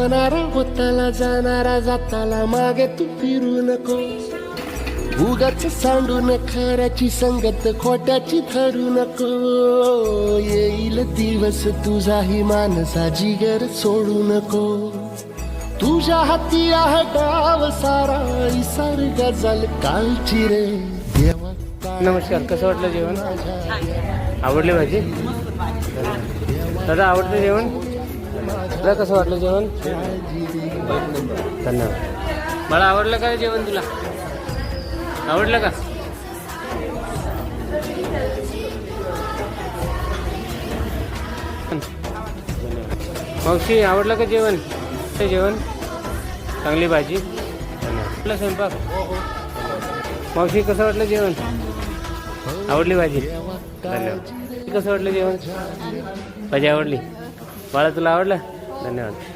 होणारा होताला जाणारा जाताला मागे तू फिरू नको. उगाच सांडून खऱ्याची संगत खोट्याची धरू नको. येईल दिवस तुझाही मानसा जिगर सोडू नको. तुझ्या हाती आहे डाव सारा इसार गजल कालची रे देवा. नमस्कार, कसं वाटलं जेवण? आवडली भाजी? दादा आवडतं जेवण? दादा कसं वाटलं जेवण? धन्यवाद. मला आवडलं का जेवण? तुला आवडलं का? मावशी आवडलं का जेवण? जेवण चांगली भाजी. धन्यवाद. स्वयंपाक मावशी कसं वाटलं जेवण? आवडली भाजी? धन्यवाद. कसं वाटलं जेवण? भाजी आवडली? बाळा तुला आवडलं? धन्यवाद.